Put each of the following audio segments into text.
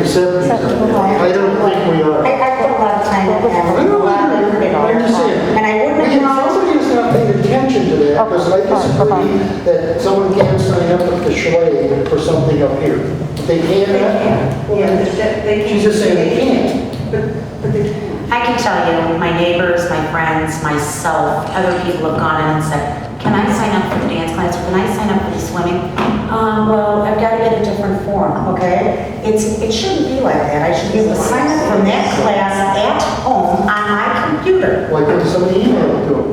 the 70s. I don't think we are. I put a lot of time in that. I know, I'm just saying. And I wouldn't If have known. somebody has not paid attention to that, because I disagree that someone can't sign up at the chalet for something up here. They can't. She's just saying they can't. I can tell you, my neighbors, my friends, myself, other people have gone in and said, can I sign up for the dance class, or can I sign up for the swimming? Well, I've got to get a different form, okay? It shouldn't be like that. I should be able to sign up from that class at home on my computer. Why couldn't somebody email it to them?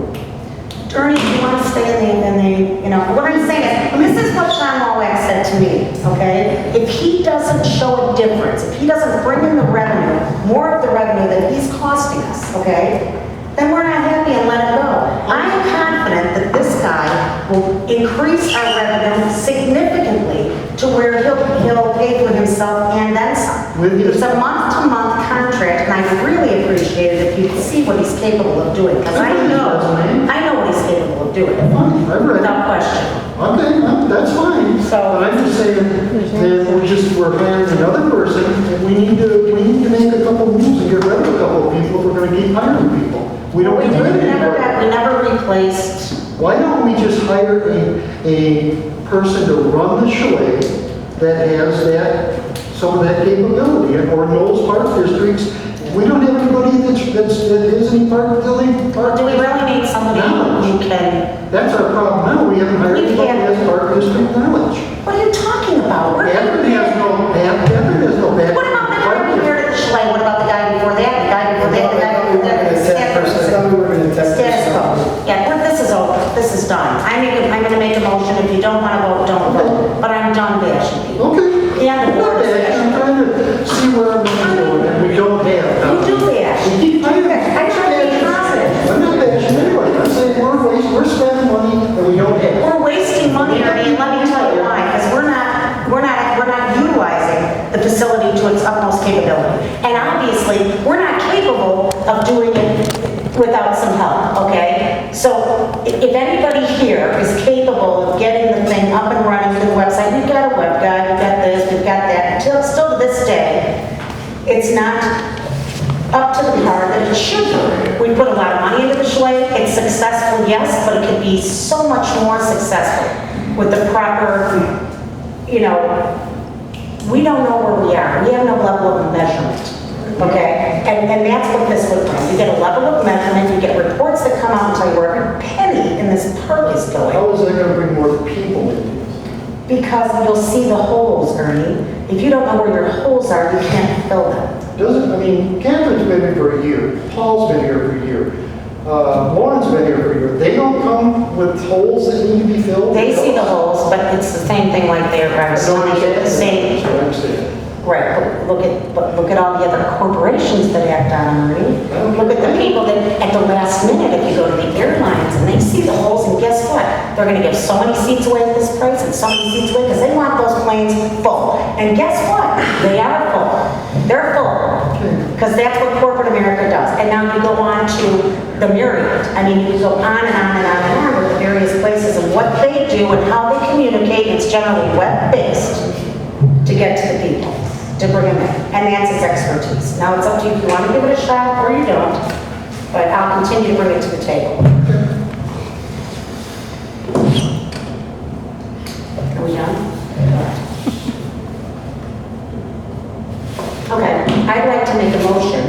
Ernie, you want to stay in the, you know, what I'm saying is, and this is what Sean Wallach said to me, okay? If he doesn't show a difference, if he doesn't bring in the revenue, more of the revenue that he's costing us, okay? Then we're not happy and let it go. I am confident that this guy will increase our revenue significantly to where he'll pay for himself and then some. It's a month-to-month contract, and I really appreciate it if you see what he's capable of doing, because I know what he's capable of doing, Fine, I've read it. without question. Okay, that's fine. So- But I'm just saying that we're hiring another person, and we need to make a couple moves and get rid of a couple of people if we're gonna keep hiring people. We don't get rid of anybody. We never replaced, Why don't we just hire a person to run the chalet that has some of that capability, or Knowles Park Districts? We don't have anybody that is any park building. do we really need somebody who can, That's our problem now. We haven't hired anybody that has park district knowledge. what are you talking about? Catherine has no background. What about the guy who hired at the chalet? What about the guy before that, the guy before that, the guy before that? Status quo. Yeah, this is over, this is done. I'm gonna make a motion, if you don't wanna vote, don't vote, but I'm done bashing people. Okay. Yeah, the board is I'm trying to see where I'm going, and we don't have. You do bash. We keep I try to be positive. I'm not bashing anybody. I'm saying we're spending money that we don't have. We're wasting money, Ernie, and let me tell you why, because we're not utilizing the facility to its utmost capability. And obviously, we're not capable of doing it without some help, okay? So if anybody here is capable of getting the thing up and running through the website, we've got a web guy, we've got this, we've got that, until still to this day, it's not up to the par that it should be. We put a lot of money into the chalet. It's successful, yes, but it could be so much more successful with the proper, you know, we don't know where we are. We have no level of measurement, okay? And that's what this would bring. You get a level of measurement, you get reports that come out and tell you where every penny in this park is going. How is that going to bring more people in? Because you'll see the holes, Ernie. If you don't know where your holes are, you can't fill them. Catherine's been here for a year. Paul's been here for a year. Lauren's been here for a year. They don't come with holes that need to be filled? They see the holes, but it's the same thing like they're the same. That's what I'm saying. Right, but look at all the other corporations that act on Marie. Look at the people that, at the last minute, if you go to the airlines and they see the holes, and guess what? They're gonna give so many seats away at this price and so many seats away because they want those planes full. And guess what? They are full. They're full. Because that's what corporate America does. And now you go on to the myriad. I mean, you go on and on and on and on with the various places and what they do and how they communicate. It's generally web-based to get to the people, to bring them in. And that's his expertise. Now it's up to you if you want to give it a shot or you don't, but I'll continue to bring it to the table. Are we done? Okay, I'd like to make a motion,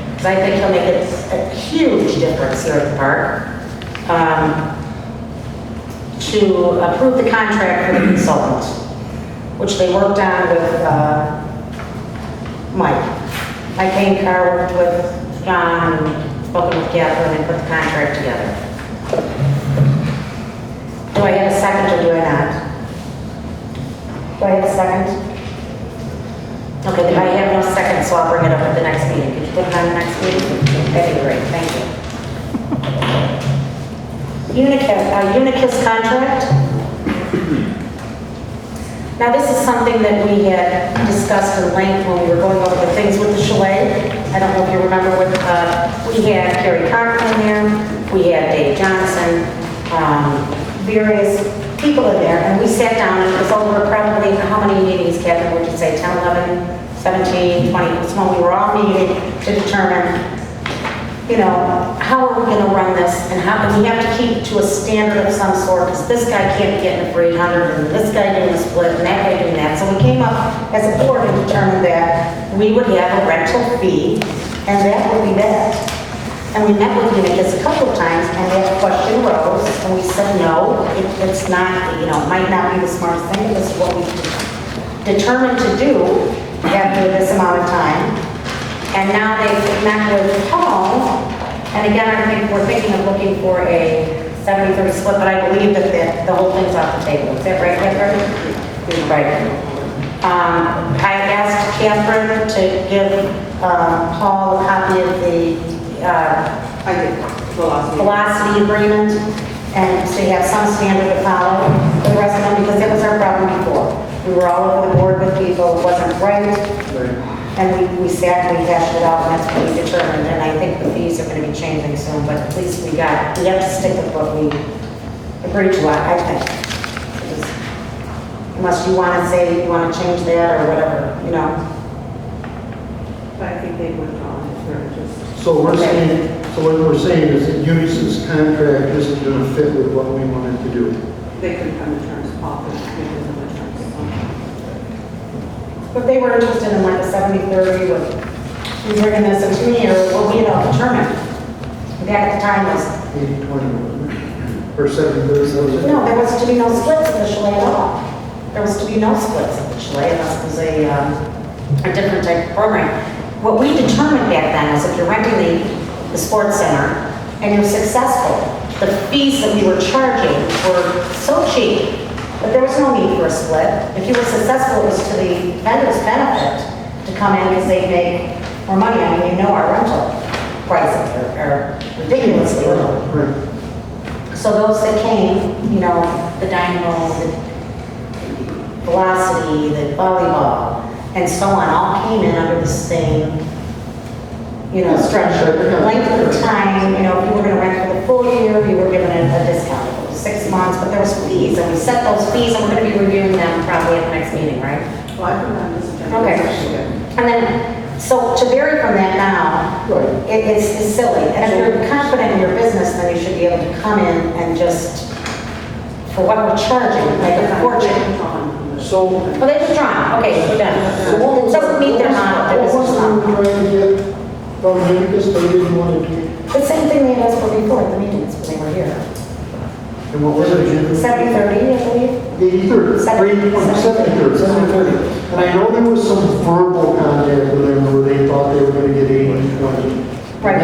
because I think it'll make a huge difference here at the park, to approve the contract for the consultant, which they worked on with Mike. Mike Hankar worked with John, and spoken with Catherine, and put the contract together. Do I have a second or do I not? Do I have a second? Okay, I have no second, so I'll bring it up at the next meeting. Could you put it on the next meeting? That'd be great, thank you. Unicus contract. Now, this is something that we had discussed at length when we were going over the things with the chalet. I don't know if you remember what, we had Carrie Carter in there, we had Dave Johnson, various people in there, and we sat down, and it was over probably, how many meetings, Catherine, would you say 10, 11, 17, 20, it's when we were all meeting to determine, you know, how are we gonna run this, and how, and we have to keep to a standard of some sort, because this guy can't get it for 800, and this guy doing a split, and that guy doing that. So we came up as a board and determined that we would have a rental fee, and that would be that. And we met with Unicus a couple of times, and that question arose, and we said, no, it's not, you know, it might not be the smartest thing, but this is what we determined to do after this amount of time. And now they've met with Paul, and again, I think we're thinking of looking for a 70-30 split, but I believe that the whole thing's off the table. Is that right, Catherine? Right. I asked Catherine to give Paul a copy of the I did, velocity agreement, and so you have some standard to follow for the rest of them, because that was our problem before. We were all over the board with people, it wasn't right. And we sat and we hashed it out, and that's what we determined, and I think the fees are gonna be changing soon, but at least we have to stick with what we agreed to, I think. Because unless you wanna say you wanna change that or whatever, you know. but I think they would draw it, they're just. So we're saying, so what we're saying is that Unisys contract isn't gonna fit with what we wanted to do. They couldn't come to terms, Paul couldn't come to terms. But they were interested in like a 70-30 with bringing this to me, or what we had all determined. Back at the time was, 80-20, or 70-30. no, there was to be no splits in the chalet at all. There was to be no splits in the chalet unless it was a different type of program. What we determined back then is if you're renting the sports center and you're successful, the fees that we were charging were so cheap that there was no need for a split. If you were successful, it was to the vendor's benefit to come in because they make more money. I mean, you know our rental prices are ridiculously low. Right. So those that came, you know, the dynamo, the velocity, the volleyball, and so on, all came in under the same, you know, structure. Length of time, you know, if you were gonna rent for the full year, you were given a discount. If it was 6 months, but there was fees, and we set those fees, and we're gonna be reviewing them probably at the next meeting, right? Well, I put on this agenda. Okay. It's actually good. And then, so to vary from that now, Right. it's silly. And if you're confident in your business, then you should be able to come in and just, for what we're charging, make a fortune. So, Well, they've withdrawn, okay, we're done. It doesn't meet their model, their what was business we model. were trying to get from Unicus, they didn't want to do, The same thing they asked for before at the meetings when they were here. and what was it? 70-30, I believe. 80-30, 70-30. And I know there was some verbal contact with them where they thought they were gonna get 80-20. Right,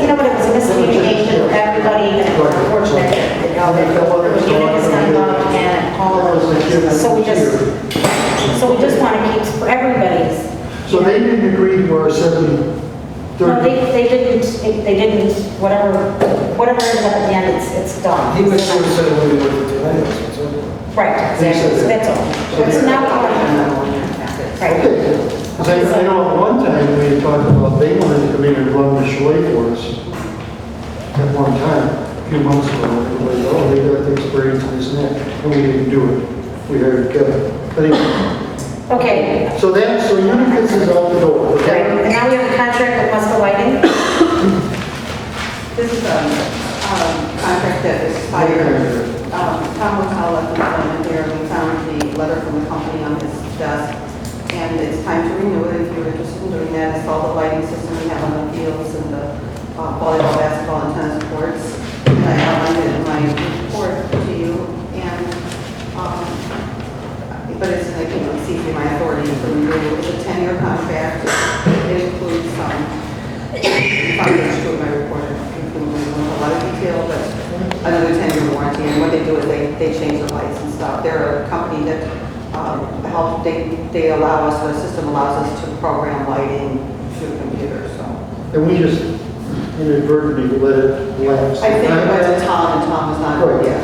you know, but it was a miscommunication for everybody, and unfortunate, you know, there was Unicus involved and Paul. So we just want to keep for everybody's. So they didn't agree to our 70-30. No, they didn't, whatever ended up at the end, it's done. He was sure said we would do anyways, so. Right, exactly, so that's all. It's not, right. Okay, because I know at one time we had talked about they wanted to come in and run the chalet for us at one time, a few months ago. Everybody, oh, they got the experience and this and that, and we didn't do it. We hired Kevin. But anyway, Okay, so Unicus is out the door. right, Okay? and now we have a contract with Musco Lighting. This is a contract that expired. Tom O'Connell left employment there. We found the letter from the company on his desk, and it's time to renew it if you're interested in doing that. Install the lighting system we have on the fields and the volleyball, basketball, and tennis courts. And I outlined it in my report to you, and but it's like, you know, seeking my authority to renew. It's a 10-year contract. It includes page 2 of my report. It includes a lot of detail, but another 10-year warranty. And what they do is they change the lights and stuff. They're a company that they allow us, the system allows us to program lighting through computers, so. And we just inadvertently let it lapse. I think it went to Tom, and Tom was not, Right. yeah.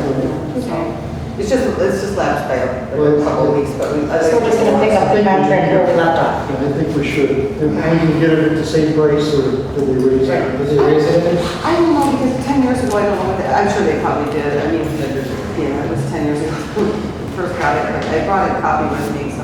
So, it's just lapsed by a couple of weeks, but we. So we're just gonna pick up the contract where we left off. Yeah, I think we should. And we can get it at the same price, or did they raise it? Did they raise it? I don't know, because 10 years ago, I don't know what I'm sure they probably did. I mean, you know, it was 10 years ago, first got it. I brought a copy with me,